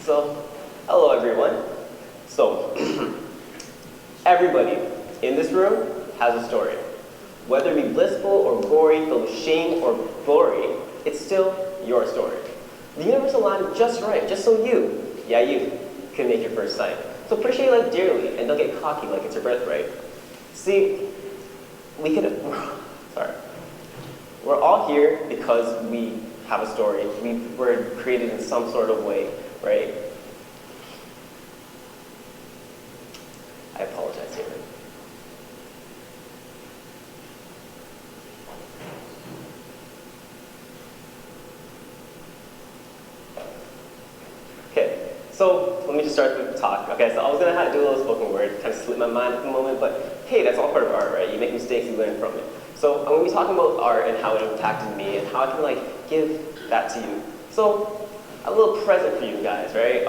So, hello everyone. So, everybody in this room has a story. Whether it be blissful or gory, filled with shame or glory, it's still your story. The universe aligned just right, just so you can make your first sight. So appreciate life dearly and don't get cocky like it's your birthright. See, we're all here because we have a story. We were created in some sort of way, right? I apologize here. Okay, so let me just start the talk. Okay, so I was gonna do a little spoken word, kind of slip my mind at the moment, but hey, that's all part of art, right? You make mistakes, you learn from it. So I'm gonna be talking about art and how it impacted me and how I can give that to you. So a little present for you guys, right?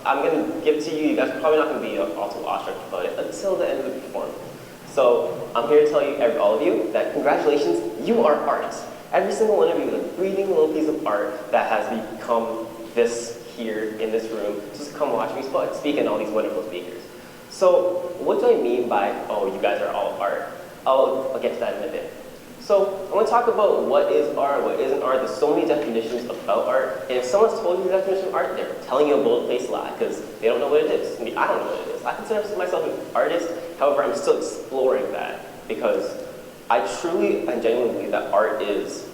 I'm gonna give it to you. You guys are probably not gonna be also awestruck about it until the end of the performance. So I'm here to tell you, all of you, that congratulations, you are art. Every single one of you is a breathing little piece of art that has become this here in this room. Just come watch me speak and all these wonderful speakers. So what do I mean by, oh, you guys are all art? I'll get to that in a bit. So I want to talk about what is art, what isn't art. There's so many definitions about art. And if someone's told you the definition of art, they're telling you a bold-faced lie because they don't know what it is. I mean, I don't know what it is. I consider myself an artist. However, I'm still exploring that because I truly and genuinely believe that art is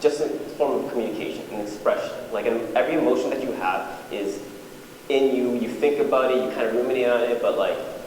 just a form of communication, an expression. Like every emotion that you have is in you. You think about it, you kind of ruminate on it, but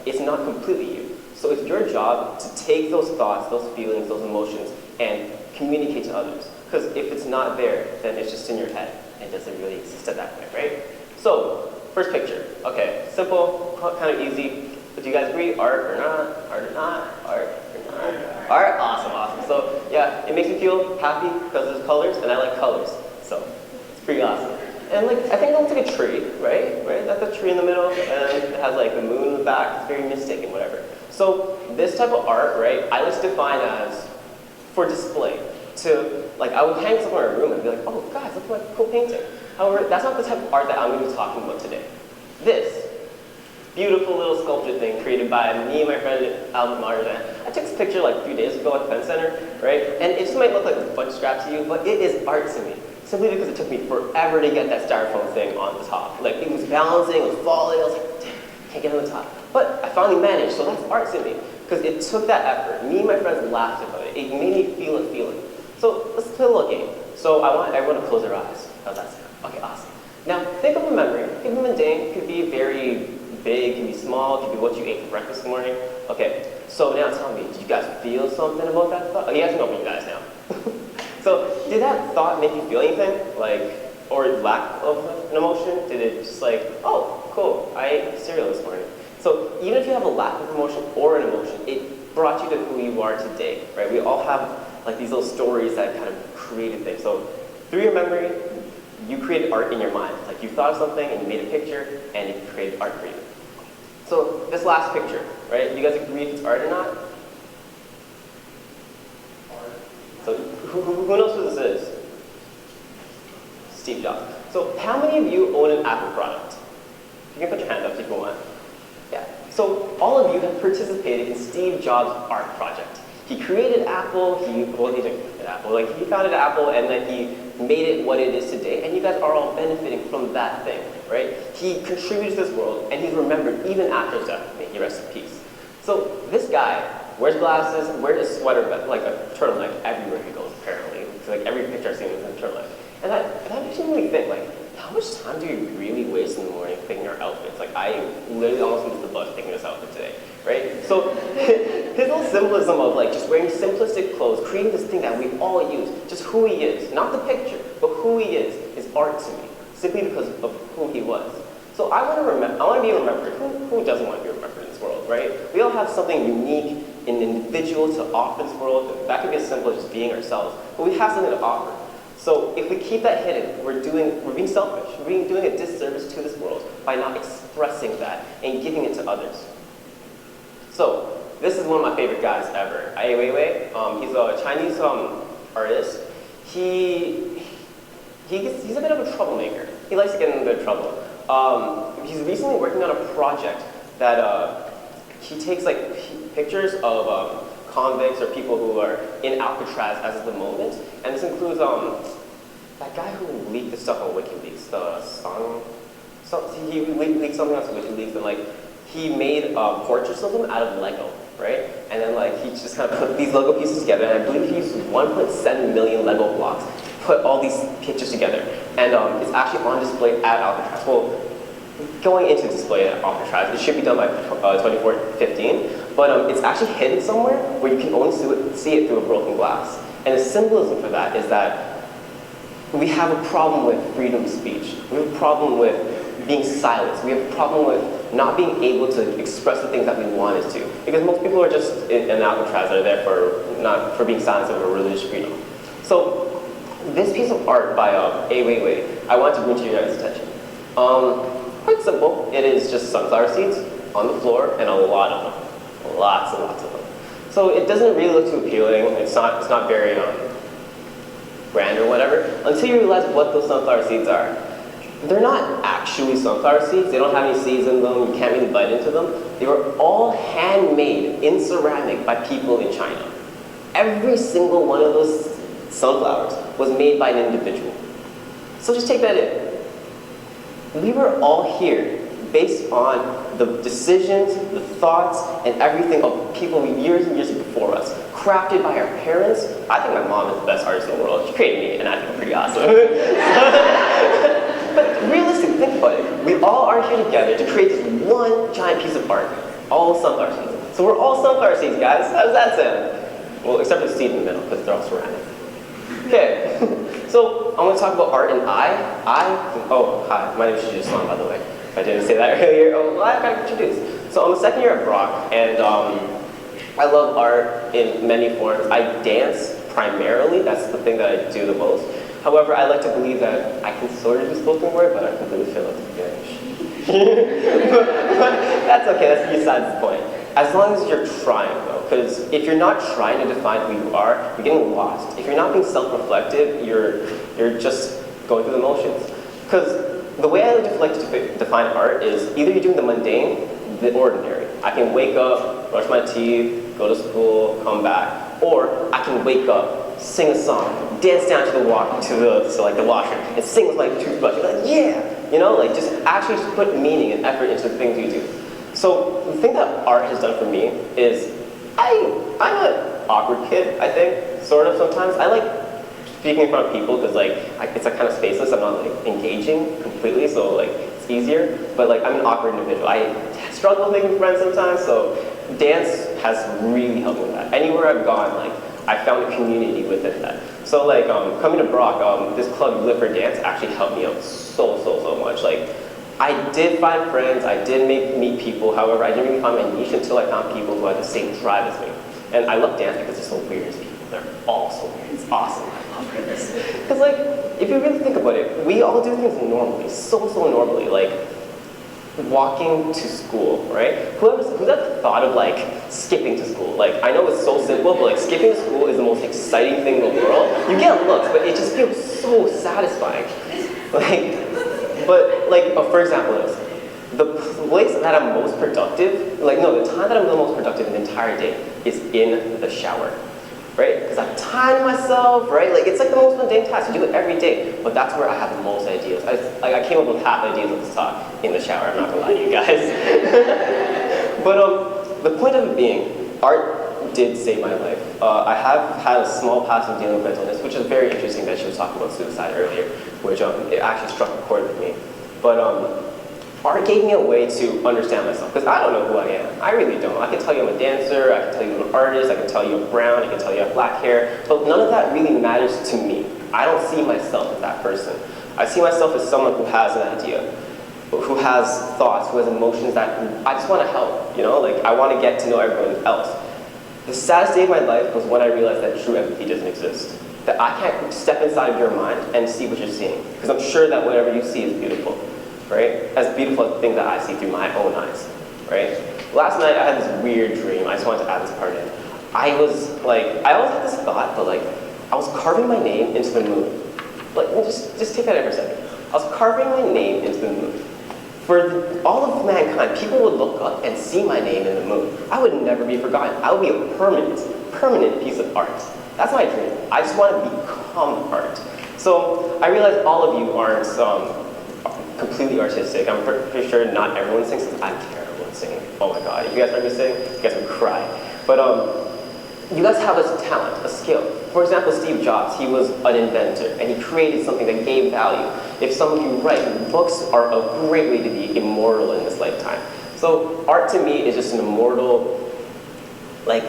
it's not completely you. So it's your job to take those thoughts, those feelings, those emotions, and communicate to others. Because if it's not there, then it's just in your head. It doesn't really exist at that point, right? So, first picture. Okay, simple, kind of easy. But do you guys agree? Art or not? Art or not? Art or not? Art? Awesome, awesome. So, yeah, it makes me feel happy because there's colors, and I like colors. So, it's pretty awesome. And I think it looks like a tree, right? That's a tree in the middle, and it has the moon in the back. It's very mystic and whatever. So this type of art, right, I like to define as for display. I would hang somewhere in a room and be like, oh, guys, look at my cool painting. However, that's not the type of art that I'm going to be talking about today. This beautiful little sculpture thing created by me and my friend Albert Marzan. I took this picture a few days ago at the Penn Center, right? And it just might look like a bunch of scraps to you, but it is art to me. Simply because it took me forever to get that styrofoam thing on the top. It was balancing, it was falling, I was like, damn, can't get on the top. But I finally managed, so that's art to me. Because it took that effort. Me and my friends laughed about it. It made me feel a feeling. So let's play a little game. So I want everyone to close their eyes. How's that sound? Okay, awesome. Now, think of a memory. It could be mundane, it could be very big, it could be small, it could be what you ate for breakfast this morning. Okay, so now tell me, did you guys feel something about that thought? Oh, you guys can open your eyes now. So, did that thought make you feel anything? Or lack of an emotion? Did it just oh, cool, I ate cereal this morning. So even if you have a lack of emotion or an emotion, it brought you to who you are today, right? We all have these little stories that kind of created things. So through your memory, you created art in your mind. You thought of something and you made a picture and it created art for you. So this last picture, right? You guys agree if it's art or not? Art. So who knows who this is? Steve Jobs. So how many of you own an Apple product? You can put your hand up if you want. Yeah. So all of you have participated in Steve Jobs' art project. He created Apple, he founded Apple and then he made it what it is today, and you guys are all benefiting from that thing, right? He contributed to this world and he's remembered even after his death. May he rest in peace. So this guy wears glasses, wears a sweater, like a turtleneck everywhere he goes, apparently. Because every picture I've seen is a turtleneck. And that makes me really think, how much time do you really waste in the morning picking your outfits? I literally almost missed the bus picking this outfit today, right? So his little symbolism of just wearing simplistic clothes, creating this thing that we all use, just who he is, not the picture, but who he is art to me, simply because of who he was. So I want to be remembered. Who doesn't want to be remembered in this world, right? We all have something unique and individual to offer this world. That could be as simple as just being ourselves, but we have something to offer. So if we keep that hidden, we're being selfish. We're doing a disservice to this world by not expressing that and giving it to others. So this is one of my favorite guys ever. Ai Weiwei. He's a Chinese artist. He's a bit of a troublemaker. He likes to get in a bit of trouble. He's recently working on a project that he takes like pictures of convicts or people who are in Alcatraz as of the moment, and this includes that guy who leaked the stuff on WikiLeaks, he leaked something on WikiLeaks, and like he made portraits of them out of Lego, right? And then like he just kind of put these Lego pieces together, and I believe he used 1.7 million Lego blocks to put all these pictures together, and it's actually on display at Alcatraz. Well, going into display at Alcatraz, it should be done by 2015, but it's actually hidden somewhere where you can only see it through a broken glass. And the symbolism for that is that we have a problem with freedom of speech. We have a problem with being silenced. We have a problem with not being able to express the things that we wanted to. Because most people are just in Alcatraz are there for being silenced over religious freedom. So this piece of art by A Weiwei, I want to bring to your guys' attention. Quite simple. It is just sunflower seeds on the floor and a lot of them. Lots and lots of them. So it doesn't really look too appealing. It's not very grand or whatever, until you realize what those sunflower seeds are. They're not actually sunflower seeds. They don't have any seeds in them. You can't really bite into them. They were all handmade in ceramic by people in China. Every single one of those sunflowers was made by an individual. So just take that in. We were all here based on the decisions, the thoughts, and everything of people years and years before us, crafted by our parents. I think my mom is the best artist in the world. She created me, and I think I'm pretty awesome. But realistically, think about it. We all are here together to create this one giant piece of art, all sunflower seeds. So we're all sunflower seeds, guys. How does that sound? Well, except for the seed in the middle, because they're all ceramic. Okay, so I'm going to talk about art and oh, hi, my name is Shajid, by the way. If I didn't say that earlier, oh, well, I got to introduce. So I'm a second year at Brock, and I love art in many forms. I dance primarily, that's the thing that I do the most. However, I like to believe that I can sort of do spoken word, but I completely fail at the beginning. but that's okay, that's besides the point. As long as you're trying, though, because if you're not trying to define who you are, you're getting lost. If you're not being self-reflective, you're just going through the motions. Because the way I like to define art is either you're doing the mundane, the ordinary. I can wake up, brush my teeth, go to school, come back, or I can wake up, sing a song, dance down to the washer, and sing with my toothbrush. You're like, yeah, you know, like just actually just put meaning and effort into the things you do. So the thing that art has done for me is I'm an awkward kid, I think, sort of sometimes. I like speaking in front of people because like it's like kind of spaceless. I'm not like engaging completely, so like it's easier. But like I'm an awkward individual. I struggle with making friends sometimes, so dance has really helped me with that. Anywhere I've gone, like I found a community within that. So like coming to Brock, this club Live for Dance actually helped me out so much. Like I did find friends, I did meet people. However, I didn't really find my niche until I found people who had the same drive as me. And I love dance because they're so weird as people. They're all so weird. It's awesome. I love this. Because like, if you really think about it, we all do things normally, so normally. Like walking to school, right? Who's ever thought of like skipping to school? Like I know it's so simple, but like skipping to school is the most exciting thing in the world. You get looks, but it just feels so satisfying. But for example, the place that I'm most productive, the time that I'm the most productive in the entire day is in the shower, right? Because I've timed myself, right? Like it's like the most mundane task. You do it every day, but that's where I have the most ideas. I came up with half ideas of this talk in the shower. I'm not gonna lie to you guys. But the point of it being, art did save my life. I have had a small past of dealing with mental illness, which is very interesting that she was talking about suicide earlier, which it actually struck a chord with me. But art gave me a way to understand myself, because I don't know who I am. I really don't. I can tell you I'm a dancer, I can tell you I'm an artist, I can tell you I'm brown, I can tell you I have black hair, but none of that really matters to me. I don't see myself as that person. I see myself as someone who has an idea, who has thoughts, who has emotions that I just want to help, you know? Like, I want to get to know everyone else. The saddest day of my life was when I realized that true empathy doesn't exist. That I can't step inside of your mind and see what you're seeing. Because I'm sure that whatever you see is beautiful, right? As beautiful as the thing that I see through my own eyes, right? Last night I had this weird dream. I just wanted to add this part in. I always had this thought, but like, I was carving my name into the moon. Like, just take that in for a second. I was carving my name into the moon. For all of mankind, people would look up and see my name in the moon. I would never be forgotten. I would be a permanent piece of art. That's my dream. I just want to become art. So I realize all of you aren't completely artistic. I'm pretty sure not everyone sings. I'm terrible at singing. Oh my god, if you guys heard me sing, you guys would cry. But you guys have a talent, a skill. For example, Steve Jobs, he was an inventor, and he created something that gave value. If some of you write, books are a great way to be immortal in this lifetime. So art to me is just an immortal, like,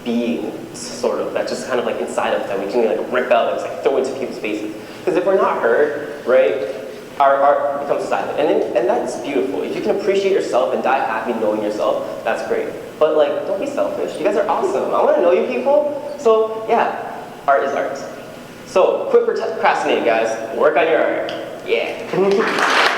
being, sort of, that's just kind of like inside of them. We can like rip out and just, like, throw into people's faces. Because if we're not heard, right, our art becomes silent. And that's beautiful. If you can appreciate yourself and die happy knowing yourself, that's great. But like, don't be selfish. You guys are awesome. I want to know you people. So yeah, art is art. So quit procrastinating, guys. Work on your art. Yeah.